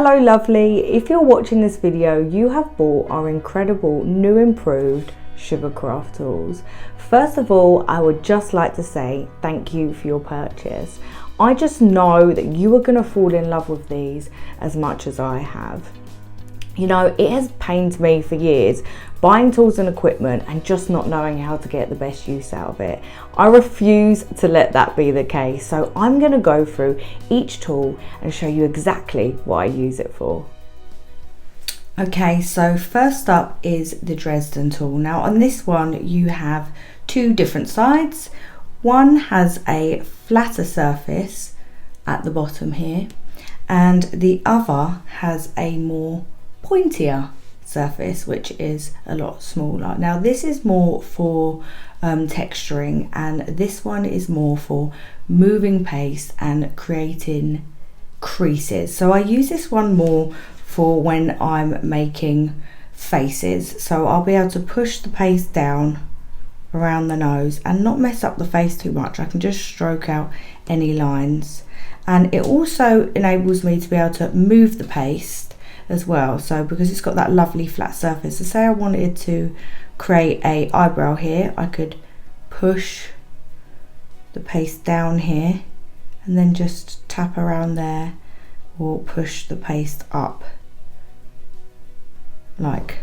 Hello lovely, if you're watching this video, you have bought our incredible new improved Sugarcraft tools. First of all, I would just like to say thank you for your purchase. I just know that you are going to fall in love with these as much as I have. You know, it has pained me for years buying tools and equipment and just not knowing how to get the best use out of it. I refuse to let that be the case, so I'm going to go through each tool and show you exactly what I use it for. Okay, so first up is the Dresden Tool. Now on this one you have two different sides. One has a flatter surface at the bottom here, and the other has a more pointier surface, which is a lot smaller. Now this is more for texturing, and this one is more for moving paste and creating creases. So I use this one more for when I'm making faces, so I'll be able to push the paste down around the nose and not mess up the face too much. I can just stroke out any lines, and it also enables me to be able to move the paste as well. So because it's got that lovely flat surface, so say I wanted to create a eyebrow here, I could push the paste down here and then just tap around there, or push the paste up like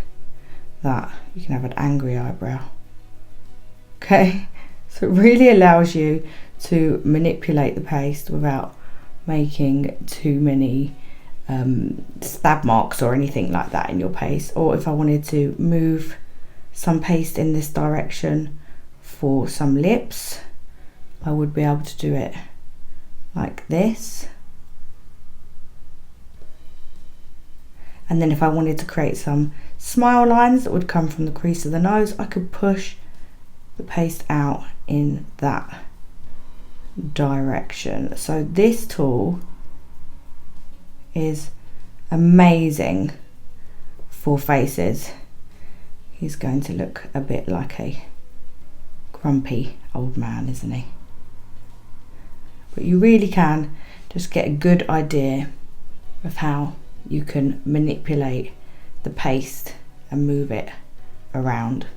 that. You can have an angry eyebrow. Okay, so it really allows you to manipulate the paste without making too many stab marks or anything like that in your paste. Or if I wanted to move some paste in this direction for some lips, I would be able to do it like this. And then if I wanted to create some smile lines that would come from the crease of the nose, I could push the paste out in that direction. So this tool is amazing for faces. He's going to look a bit like a grumpy old man, isn't he? But you really can just get a good idea of how you can manipulate the paste and move it around.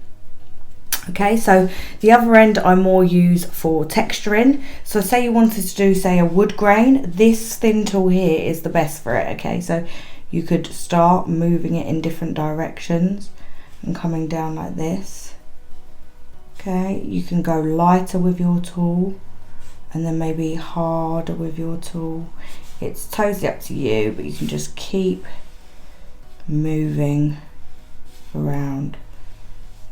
Okay, so the other end I more use for texturing. So say you wanted to do, say, a wood grain, this thin tool here is the best for it. Okay, so you could start moving it in different directions and coming down like this. Okay, you can go lighter with your tool and then maybe harder with your tool. It's totally up to you, but you can just keep moving around,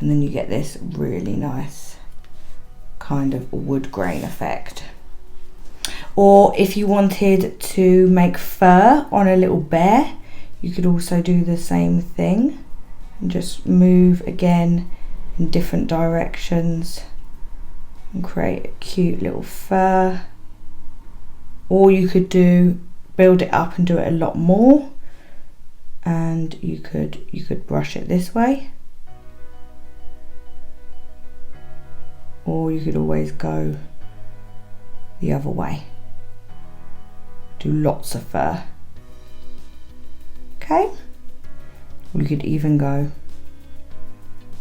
and then you get this really nice kind of wood grain effect. Or if you wanted to make fur on a little bear, you could also do the same thing and just move again in different directions and create a cute little fur. Or you could build it up and do it a lot more, and you could brush it this way. Or you could always go the other way. Do lots of fur. Okay? Or you could even go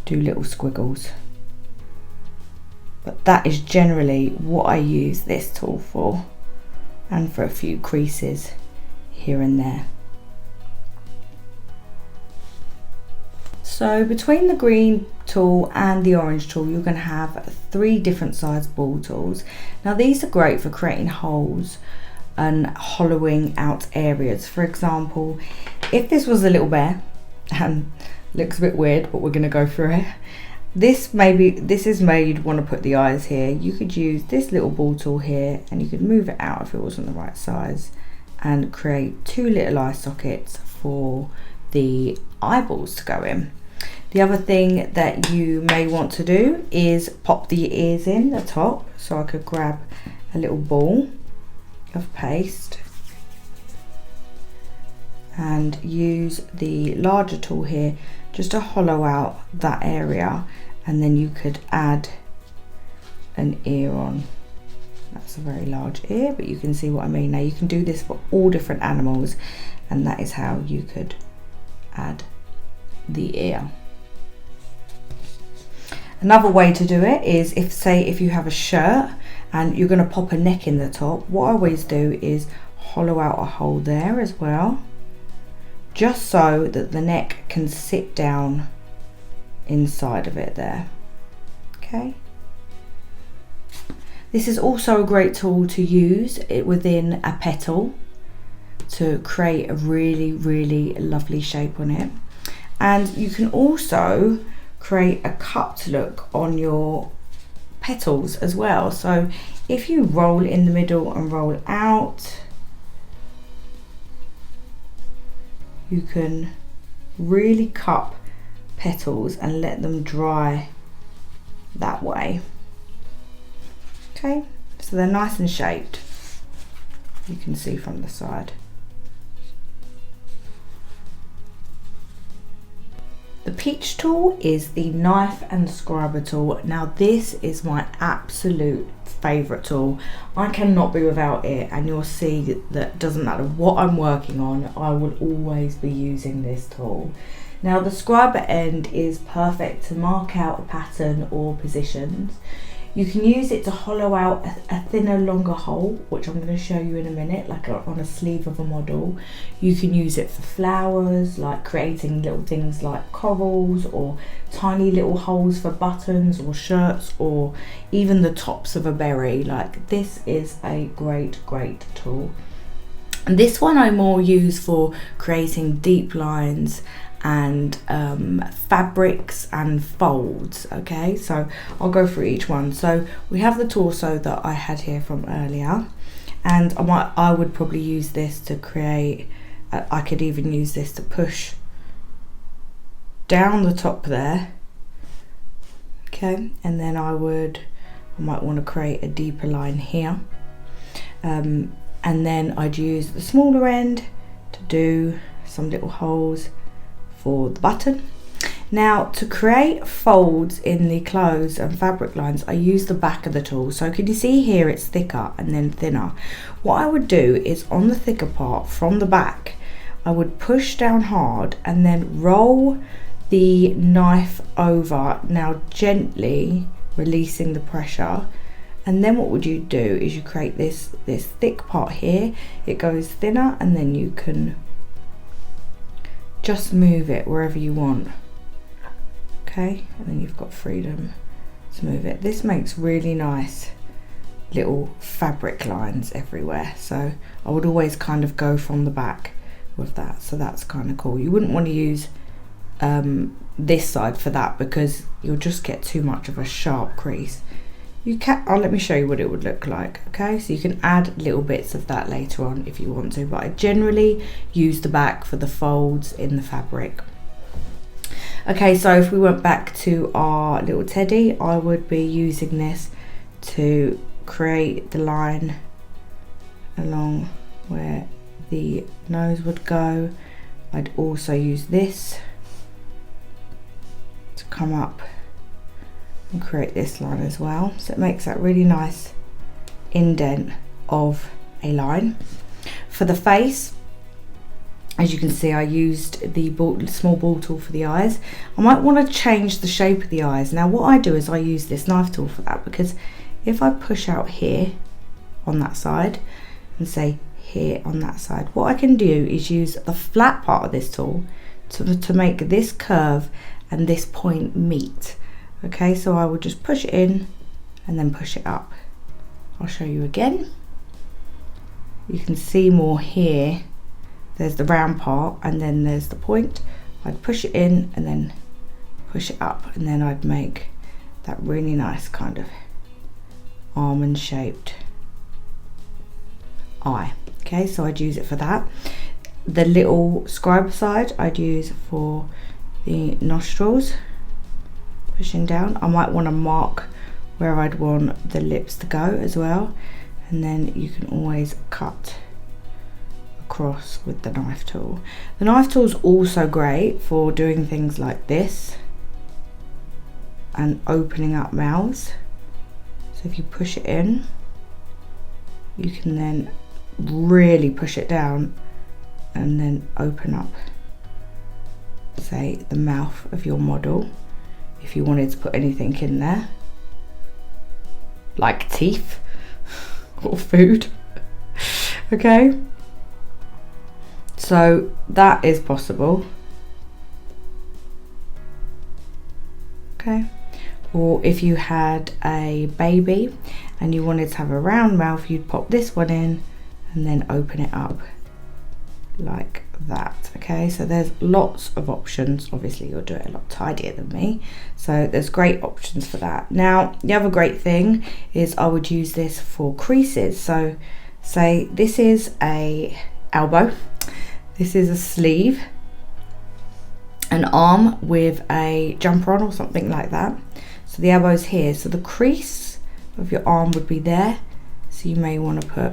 do little squiggles. But that is generally what I use this tool for, and for a few creases here and there. So between the green tool and the orange tool, you're going to have 3 different size ball tools. Now these are great for creating holes and hollowing out areas. For example, if this was a little bear, and looks a bit weird, but we're going to go through it. This is where you'd want to put the eyes here. You could use this little ball tool here, and you could move it out if it wasn't the right size, and create 2 little eye sockets for the eyeballs to go in. The other thing that you may want to do is pop the ears in the top. So I could grab a little ball of paste and use the larger tool here just to hollow out that area, and then you could add an ear on. That's a very large ear, but you can see what I mean. Now you can do this for all different animals, and that is how you could add the ear. Another way to do it is if you have a shirt and you're going to pop a neck in the top, what I always do is hollow out a hole there as well, just so that the neck can sit down inside of it there. Okay. This is also a great tool to use within a petal to create a really, really lovely shape on it. And you can also create a cupped look on your petals as well. So if you roll in the middle and roll out, you can really cup petals and let them dry that way. Okay, so they're nice and shaped, you can see from the side. The peach tool is the knife and scriber tool. Now this is my absolute favourite tool. I cannot be without it, and you'll see that doesn't matter what I'm working on, I will always be using this tool. Now the scriber end is perfect to mark out a pattern or positions. You can use it to hollow out a thinner, longer hole, which I'm going to show you in a minute, like on a sleeve of a model. You can use it for flowers, like creating little things like corals, or tiny little holes for buttons or shirts, or even the tops of a berry. Like, this is a great tool. And this one I more use for creating deep lines and fabrics and folds. Okay, so I'll go through each one. So we have the torso that I had here from earlier, and I would probably use this to create, I could even use this to push down the top there. Okay, and then I might want to create a deeper line here, and then I'd use the smaller end to do some little holes for the button. Now, to create folds in the clothes and fabric lines, I use the back of the tool. So can you see here it's thicker and then thinner? What I would do is on the thicker part from the back, I would push down hard and then roll the knife over, now gently releasing the pressure. And then what would you do is you create this thick part here, it goes thinner, and then you can just move it wherever you want. Okay, and then you've got freedom to move it. This makes really nice little fabric lines everywhere, so I would always kind of go from the back with that, so that's kind of cool. You wouldn't want to use this side for that, because you'll just get too much of a sharp crease. You can, let me show you what it would look like. Okay, so you can add little bits of that later on if you want to, but I generally use the back for the folds in the fabric. Okay, so if we went back to our little teddy, I would be using this to create the line along where the nose would go. I'd also use this to come up and create this line as well, so it makes that really nice indent of a line. For the face, as you can see, I used the small ball tool for the eyes. I might want to change the shape of the eyes. Now what I do is I use this knife tool for that, because if I push out here on that side and say here on that side, what I can do is use the flat part of this tool to make this curve and this point meet. Okay, so I will just push it in and then push it up. I'll show you again. You can see more here. There's the round part and then there's the point. I'd push it in and then push it up, and then I'd make that really nice kind of almond shaped eye. Okay, so I'd use it for that. The little scribe side I'd use for the nostrils. Pushing down, I might want to mark where I'd want the lips to go as well, and then you can always cut across with the knife tool. The knife tool is also great for doing things like this and opening up mouths. So if you push it in, you can then really push it down and then open up, say, the mouth of your model if you wanted to put anything in there, like teeth or food. Okay, so that is possible. Okay, or if you had a baby and you wanted to have a round mouth, you'd pop this one in and then open it up like that. Okay, so there's lots of options. Obviously you'll do it a lot tidier than me, so there's great options for that. Now the other great thing is I would use this for creases. So say this is a elbow, this is a sleeve, an arm with a jumper on or something like that. So the elbow's here, so the crease of your arm would be there, so you may want to put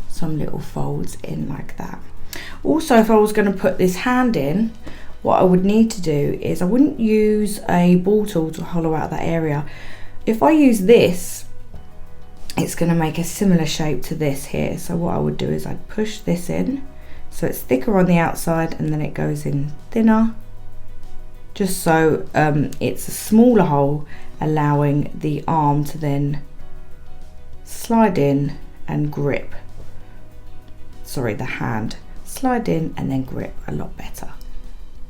some little folds in like that. Also, if I was going to put this hand in, what I would need to do is I wouldn't use a ball tool to hollow out that area. If I use this, it's going to make a similar shape to this here. So what I would do is I'd push this in so it's thicker on the outside and then it goes in thinner, just so it's a smaller hole, allowing the arm to then slide in and grip. Sorry, the hand. Slide in and then grip a lot better,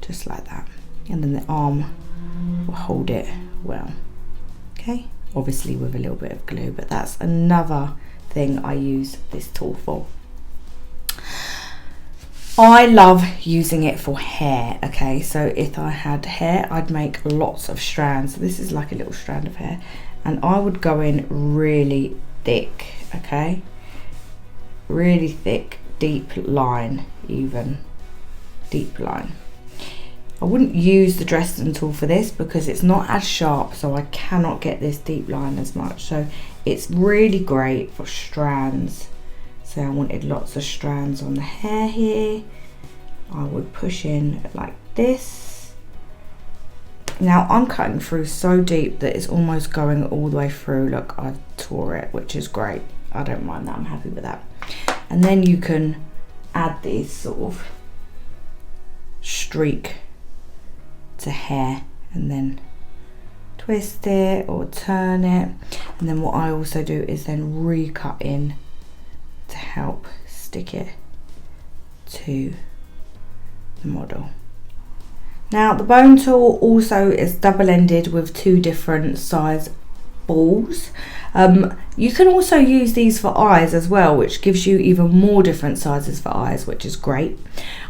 just like that, and then the arm will hold it well. Okay, obviously with a little bit of glue, but that's another thing I use this tool for. I love using it for hair. Okay, so if I had hair, I'd make lots of strands. So this is like a little strand of hair, and I would go in really thick. Okay, really thick, deep line, even deep line. I wouldn't use the Dresden tool for this because it's not as sharp, so I cannot get this deep line as much. So it's really great for strands. So I wanted lots of strands on the hair here. I would push in like this. Now I'm cutting through so deep that it's almost going all the way through. Look, I've tore it, which is great. I don't mind that, I'm happy with that. And then you can add these sort of streak to hair and then twist it or turn it. And then what I also do is then recut in to help stick it to the model. Now the bone tool also is double-ended with two different size balls. You can also use these for eyes as well, which gives you even more different sizes for eyes, which is great.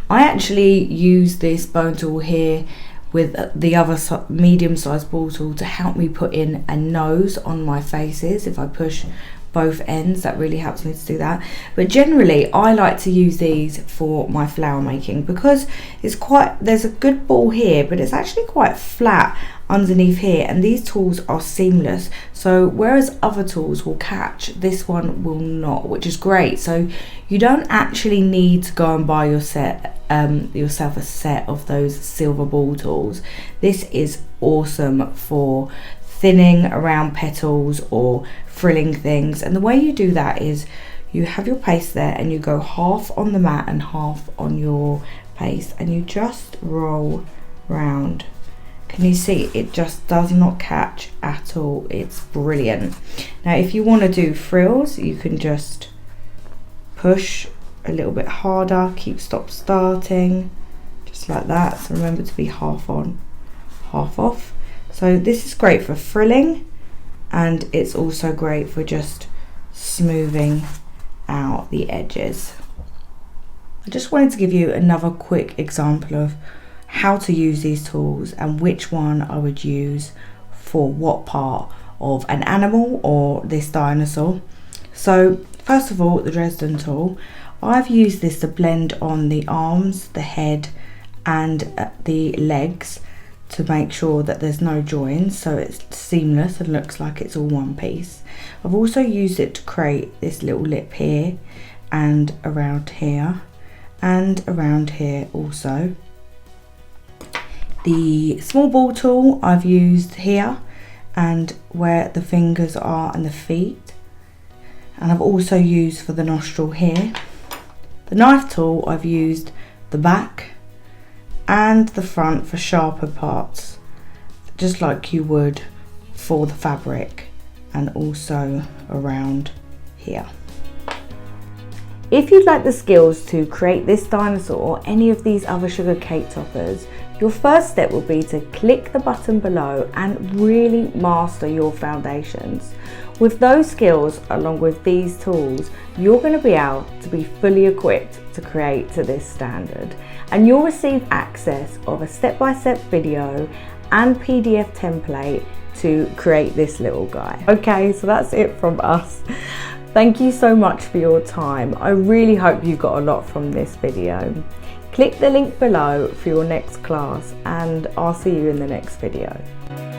I actually use this bone tool here with the other medium-sized ball tool to help me put in a nose on my faces. If I push both ends, that really helps me to do that. But generally I like to use these for my flower making because it's there's a good ball here, but it's actually quite flat underneath here, and these tools are seamless. So whereas other tools will catch, this one will not, which is great. So you don't actually need to go and buy yourself a set of those silver ball tools. This is awesome for thinning around petals or frilling things. And the way you do that is you have your paste there and you go half on the mat and half on your paste, and you just roll round. Can you see it just does not catch at all? It's brilliant. Now if you want to do frills, you can just push a little bit harder, keep stop starting, just like that. So remember to be half on, half off. So this is great for frilling, and it's also great for just smoothing out the edges. I just wanted to give you another quick example of how to use these tools and which one I would use for what part of an animal or this dinosaur. So first of all, the Dresden tool, I've used this to blend on the arms, the head and the legs to make sure that there's no joins, so it's seamless and looks like it's all one piece. I've also used it to create this little lip here and around here and around here also. The small ball tool I've used here and where the fingers are and the feet, and I've also used for the nostril here. The knife tool, I've used the back and the front for sharper parts, just like you would for the fabric, and also around here. If you'd like the skills to create this dinosaur or any of these other sugar cake toppers, your first step will be to click the button below and really master your foundations. With those skills, along with these tools, you're going to be able to be fully equipped to create to this standard, and you'll receive access of a step-by-step video and PDF template to create this little guy. Okay, so that's it from us. Thank you so much for your time. I really hope you got a lot from this video. Click the link below for your next class, and I'll see you in the next video.